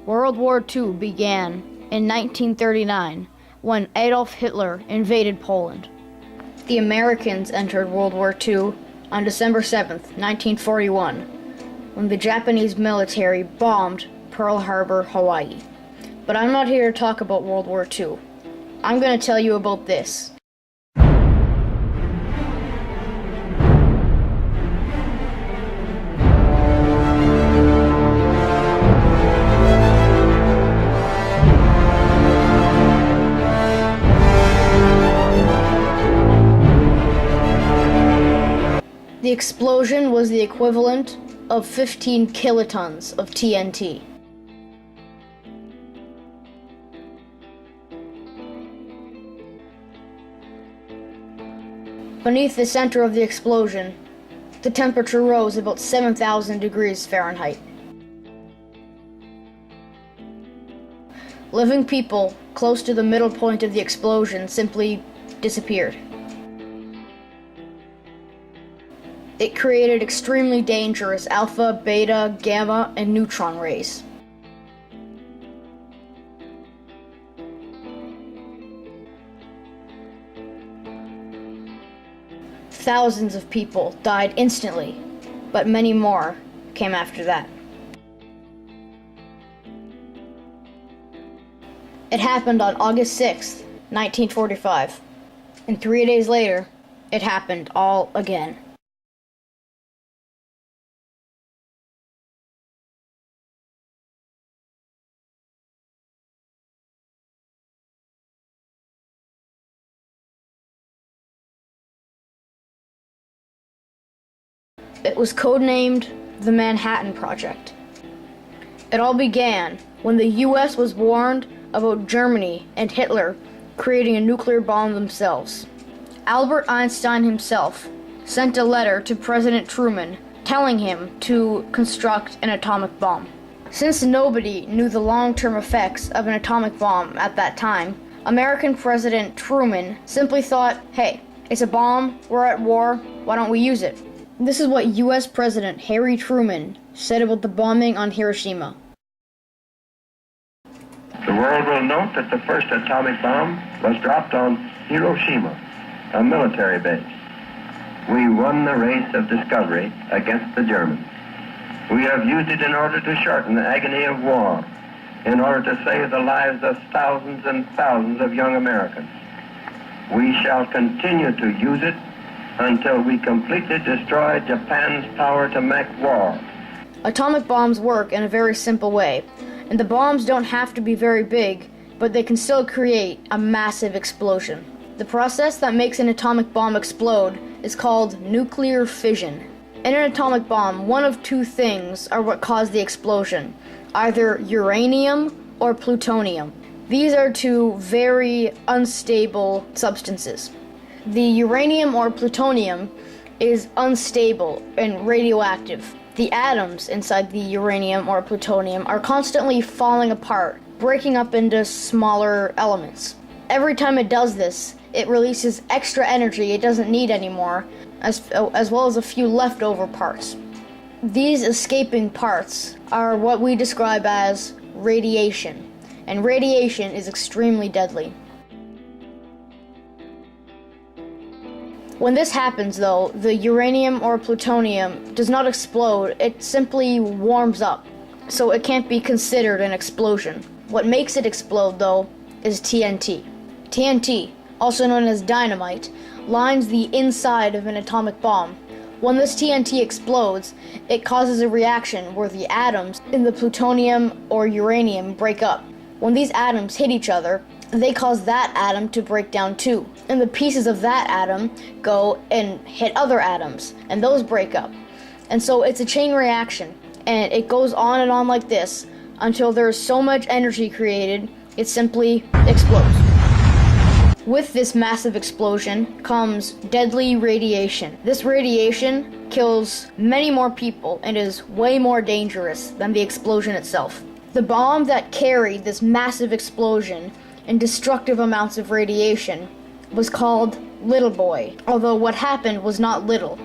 World War II began in 1939 when Adolf Hitler invaded Poland. The Americans entered World War II on December 7th, 1941, when the Japanese military bombed Pearl Harbor, Hawaii. But I'm not here to talk about World War II. I'm going to tell you about this. The explosion was the equivalent of 15 kilotons of TNT. Beneath the center of the explosion, the temperature rose about 7,000 degrees Fahrenheit. Living people close to the middle point of the explosion simply disappeared. It created extremely dangerous alpha, beta, gamma, and neutron rays. Thousands of people died instantly, but many more came after that. It happened on August 6th, 1945, and 3 days later, it happened all again. It was codenamed the Manhattan Project. It all began when the US was warned about Germany and Hitler creating a nuclear bomb themselves. Albert Einstein himself sent a letter to President Truman telling him to construct an atomic bomb. Since nobody knew the long-term effects of an atomic bomb at that time, American President Truman simply thought, hey, it's a bomb, we're at war, why don't we use it? This is what US President Harry Truman said about the bombing on Hiroshima. The world will note that the first atomic bomb was dropped on Hiroshima, a military base. We won the race of discovery against the Germans. We have used it in order to shorten the agony of war, in order to save the lives of thousands and thousands of young Americans. We shall continue to use it until we completely destroy Japan's power to make war. Atomic bombs work in a very simple way, and the bombs don't have to be very big, but they can still create a massive explosion. The process that makes an atomic bomb explode is called nuclear fission. In an atomic bomb, one of two things are what cause the explosion, either uranium or plutonium. These are two very unstable substances. The uranium or plutonium is unstable and radioactive. The atoms inside the uranium or plutonium are constantly falling apart, breaking up into smaller elements. Every time it does this, it releases extra energy it doesn't need anymore, as well as a few leftover parts. These escaping parts are what we describe as radiation, and radiation is extremely deadly. When this happens, though, the uranium or plutonium does not explode, it simply warms up, so it can't be considered an explosion. What makes it explode, though, is TNT. TNT, also known as dynamite, lines the inside of an atomic bomb. When this TNT explodes, it causes a reaction where the atoms in the plutonium or uranium break up. When these atoms hit each other, they cause that atom to break down too, and the pieces of that atom go and hit other atoms, and those break up. And so it's a chain reaction, and it goes on and on like this until there's so much energy created, it simply explodes. With this massive explosion comes deadly radiation. This radiation kills many more people and is way more dangerous than the explosion itself. The bomb that carried this massive explosion and destructive amounts of radiation was called Little Boy, although what happened was not little.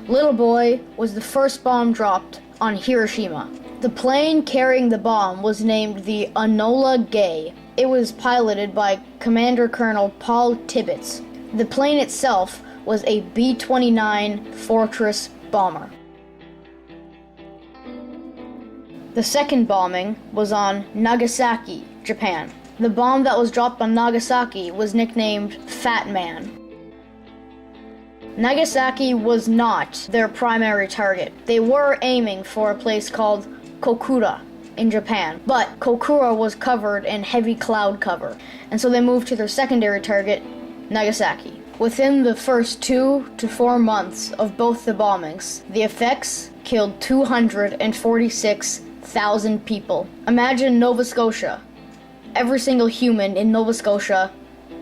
Little Boy was the first bomb dropped on Hiroshima. The plane carrying the bomb was named the Enola Gay. It was piloted by Commander Colonel Paul Tibbets. The plane itself was a B-29 Fortress bomber. The second bombing was on Nagasaki, Japan. The bomb that was dropped on Nagasaki was nicknamed Fat Man. Nagasaki was not their primary target. They were aiming for a place called Kokura in Japan, but Kokura was covered in heavy cloud cover, and so they moved to their secondary target, Nagasaki. Within the first 2 to 4 months of both the bombings, the effects killed 246,000 people. Imagine Nova Scotia. Every single human in Nova Scotia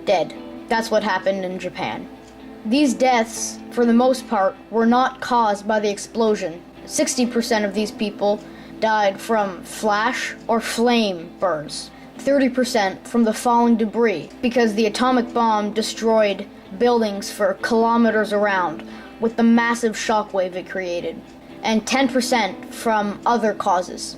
dead. That's what happened in Japan. These deaths, for the most part, were not caused by the explosion. 60% of these people died from flash or flame burns. 30% from the falling debris, because the atomic bomb destroyed buildings for kilometers around with the massive shockwave it created. And 10% from other causes.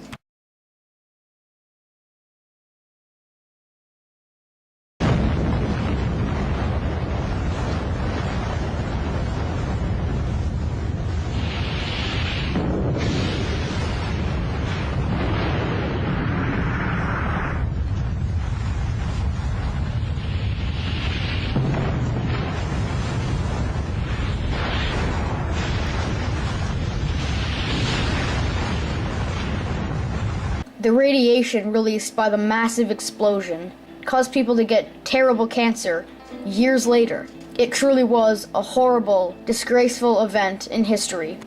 The radiation released by the massive explosion caused people to get terrible cancer years later. It truly was a horrible, disgraceful event in history.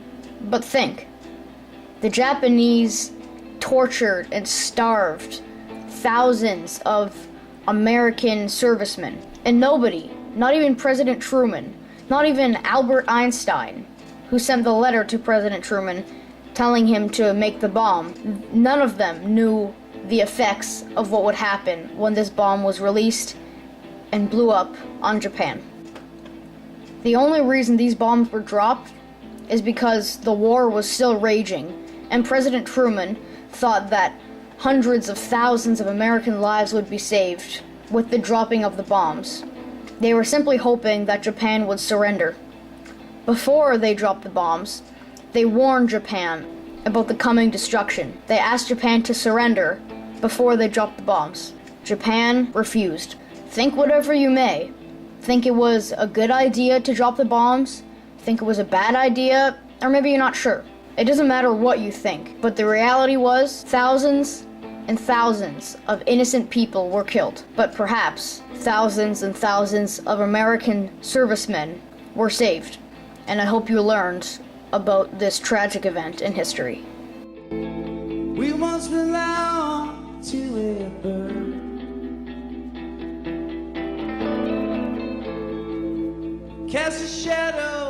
But think, the Japanese tortured and starved thousands of American servicemen, and nobody, not even President Truman, not even Albert Einstein, who sent the letter to President Truman telling him to make the bomb, none of them knew the effects of what would happen when this bomb was released and blew up on Japan. The only reason these bombs were dropped is because the war was still raging, and President Truman thought that hundreds of thousands of American lives would be saved with the dropping of the bombs. They were simply hoping that Japan would surrender. Before they dropped the bombs, they warned Japan about the coming destruction. They asked Japan to surrender before they dropped the bombs. Japan refused. Think whatever you may. Think it was a good idea to drop the bombs? Think it was a bad idea? Or maybe you're not sure. It doesn't matter what you think, but the reality was thousands and thousands of innocent people were killed. But perhaps thousands and thousands of American servicemen were saved. And I hope you learned about this tragic event in history. We once belonged to a bird. Cast a shadow